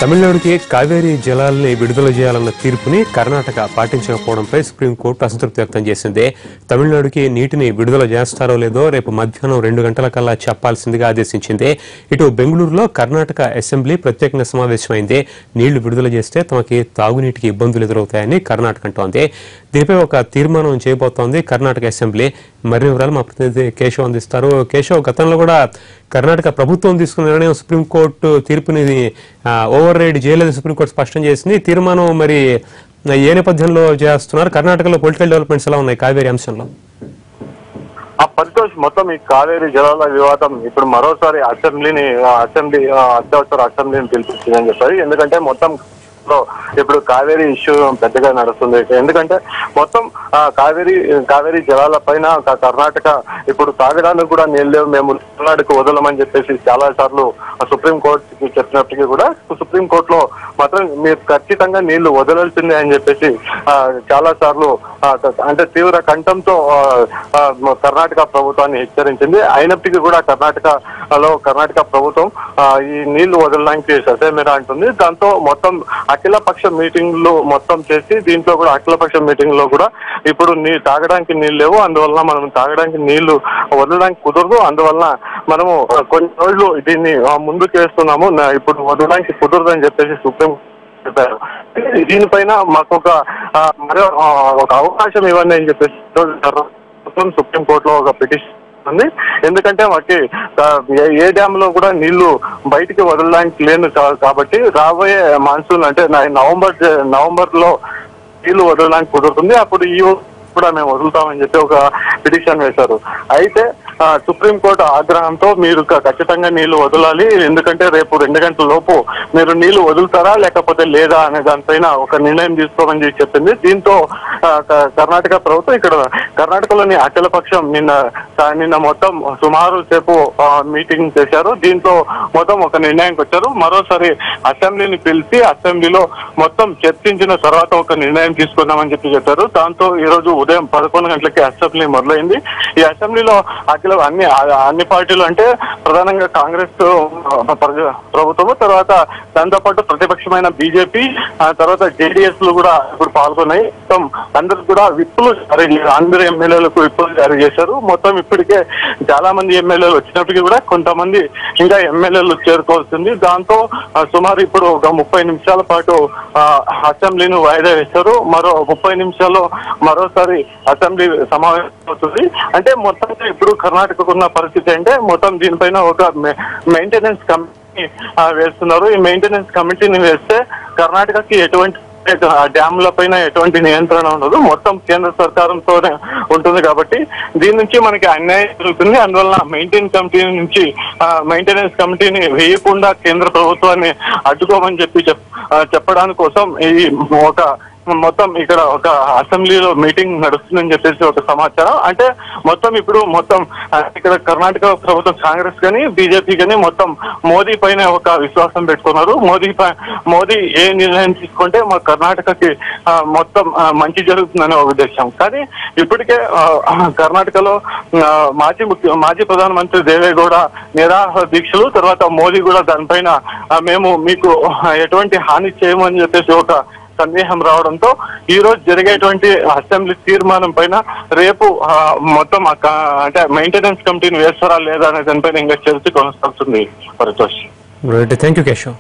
తమిళనాడుకి కావేరీ జలాల్ని విడుదల చేయాలన్న తీర్పుని కర్ణాటక పాటించకపోవడంపై సుప్రీంకోర్టు అసంతృప్తి వ్యక్తం చేసింది. తమిళనాడుకి నీటిని విడుదల చేస్తారో లేదో రేపు మధ్యాహ్నం 2 గంటల కల్లా చెప్పాల్సిందిగా ఆదేశించింది. ఇటు బెంగళూరులో కర్ణాటక అసెంబ్లీ ప్రత్యేకంగా సమావేశమైంది. నీళ్లు విడుదల చేస్తే తమకి తాగునీటికి ఇబ్బందులు ఎదురవుతాయని కర్ణాటక అంటోంది. దీనిపై ఒక తీర్మానం చేయబోతోంది కర్ణాటక అసెంబ్లీ. మరిన్ని వివరాలు మా ప్రతినిధి కేశవ్ అందిస్తారు. కేశవ్, గతంలో కూడా కర్ణాటక ప్రభుత్వం తీసుకున్న నిర్ణయం సుప్రీంకోర్టు తీర్పుని ఓవర్ రైడ్ చేయలేదు సుప్రీంకోర్టు స్పష్టం చేసింది. తీర్మానం మరి ఏ నేపథ్యంలో చేస్తున్నారు? కర్ణాటకలో పొలిటికల్ డెవలప్మెంట్స్ ఎలా ఉన్నాయి కావేరీ అంశంలో? పరితోష్, మొత్తం ఈ కావేరీ జలాల వివాదం ఇప్పుడు మరోసారి అసెంబ్లీ అత్యవసర అసెంబ్లీని పిలిపించిందని చెప్పారు. ఎందుకంటే మొత్తం ఇప్పుడు కావేరీ ఇష్యూ పెద్దగా నడుస్తుంది. ఎందుకంటే మొత్తం కావేరీ జలాల పైన కర్ణాటక ఇప్పుడు తాగడానికి కూడా నీళ్ళు లేవు, మేము తమిళనాడుకు వదలమని చెప్పేసి చాలా సార్లు సుప్రీంకోర్టుకి చెప్పినప్పటికీ కూడా సుప్రీంకోర్టులో మాత్రం మీరు ఖచ్చితంగా నీళ్లు వదలాల్సిందే అని చెప్పేసి చాలా సార్లు అంటే తీవ్ర కంఠంతో కర్ణాటక ప్రభుత్వాన్ని హెచ్చరించింది. అయినప్పటికీ కూడా కర్ణాటక ప్రభుత్వం ఈ నీళ్లు వదలడానికి ససేమిరా అంటుంది. దాంతో మొత్తం అఖిలపక్ష మీటింగ్లు మొత్తం చేసి దీంట్లో కూడా అఖిలపక్ష మీటింగ్ లో కూడా ఇప్పుడు తాగడానికి నీళ్ళు లేవు, అందువలన మనం తాగడానికి నీళ్లు వదలడానికి కుదరదు, అందువలన మనము కొన్ని రోజులు దీన్ని ముందుకు వేస్తున్నాము, ఇప్పుడు వదలడానికి కుదరదు అని చెప్పేసి సుప్రీం చెప్పారు. దీనిపైన మాకు ఒక అవకాశం ఇవ్వండి అని చెప్పేసి సుప్రీంకోర్టులో ఒక పిటిషన్ ఉంది. ఎందుకంటే మాకి ఏ డ్యామ్ లో కూడా నీళ్లు బయటికి వదలడానికి లేదు కాబట్టి రాబోయే మాన్సూన్ అంటే నవంబర్ లో నీళ్లు వదలడానికి కుదురుతుంది, అప్పుడు ఈ కూడా మేము వదులుతామని చెప్పి ఒక పిటిషన్ వేశారు. అయితే సుప్రీంకోర్టు ఆగ్రహంతో మీరు ఖచ్చితంగా నీళ్లు వదలాలి, ఎందుకంటే రేపు 2 గంటల లోపు మీరు నీళ్లు వదులుతారా లేకపోతే లేదా అనే దానిపైన ఒక నిర్ణయం తీసుకోమని చెప్పింది. దీంతో కర్ణాటక ప్రభుత్వం ఇక్కడ కర్ణాటకలోని అఖిలపక్షం నిన్న మొత్తం సుమారు సేపు మీటింగ్ చేశారు. దీంతో మొత్తం ఒక నిర్ణయానికి వచ్చారు. మరోసారి అసెంబ్లీని పిలిచి అసెంబ్లీలో మొత్తం చర్చించిన తర్వాత ఒక నిర్ణయం తీసుకుందామని చెప్పారు. దాంతో ఈ రోజు ఉదయం 11 గంటలకి అసెంబ్లీ మొదలైంది. ఈ అసెంబ్లీలో అన్ని పార్టీలు అంటే ప్రధానంగా కాంగ్రెస్ ప్రభుత్వము, తర్వాత దాంతోపాటు ప్రతిపక్షమైన బీజేపీ, తర్వాత జేడీఎస్ లు కూడా ఇప్పుడు పాల్గొన్నాయి. మొత్తం అందరికి కూడా విప్పులు జారీ చేశారు, అందరు ఎమ్మెల్యేలకు విప్పులు జారీ చేశారు. మొత్తం ఇప్పటికే చాలా మంది ఎమ్మెల్యేలు వచ్చినప్పటికీ కూడా కొంతమంది ఇంకా ఎమ్మెల్యేలు చేరుకోవాల్సింది. దాంతో సుమారు ఇప్పుడు ఒక 30 నిమిషాల పాటు అసెంబ్లీని వాయిదా వేశారు. మరో 30 నిమిషాల్లో మరోసారి అసెంబ్లీ సమావేశం అవుతుంది. అంటే మొత్తంగా ఇప్పుడు కర్ణాటకకు ఉన్న పరిస్థితి అంటే మొత్తం దీనిపైన ఒక మెయింటెనెన్స్ కమిటీ వేస్తున్నారు. ఈ మెయింటెనెన్స్ కమిటీని వేస్తే కర్ణాటకకి ఎటువంటి డ్యామ్ల పైన ఎటువంటి నియంత్రణ ఉండదు, మొత్తం కేంద్ర సర్కారంతోనే ఉంటుంది. కాబట్టి దీని నుంచి మనకి అన్యాయం జరుగుతుంది. అందువల్ల మెయింటెనెన్స్ కమిటీని వేయకుండా కేంద్ర ప్రభుత్వాన్ని అడ్డుకోమని చెప్పడానికి కోసం ఈ మొత్తం ఇక్కడ ఒక అసెంబ్లీలో మీటింగ్ నడుస్తుందని చెప్పేసి ఒక సమాచారం. అంటే ఇప్పుడు ఇక్కడ కర్ణాటక ప్రభుత్వం కాంగ్రెస్ కానీ బీజేపీ కానీ మొత్తం మోదీ పైన ఒక విశ్వాసం పెట్టుకున్నారు. మోదీ ఏ నిర్ణయం తీసుకుంటే మా కర్ణాటకకి మొత్తం మంచి జరుగుతుందనే ఒక ఉద్దేశం. కానీ ఇప్పటికే కర్ణాటకలో మాజీ ప్రధానమంత్రి దేవేగౌడ నిరాహార దీక్షలు, తర్వాత మోదీ కూడా దానిపైన మేము మీకు ఎటువంటి హాని చేయమని చెప్పేసి ఒక సందేహం రావడంతో ఈ రోజు జరిగేటువంటి అసెంబ్లీ తీర్మానం పైన రేపు మొత్తం అంటే మెయింటెనెన్స్ కమిటీని వేస్తారా లేదా అనే దానిపైన ఇంకా చర్చ కొనసాగుతుంది. Paritosh, thank you Keshav.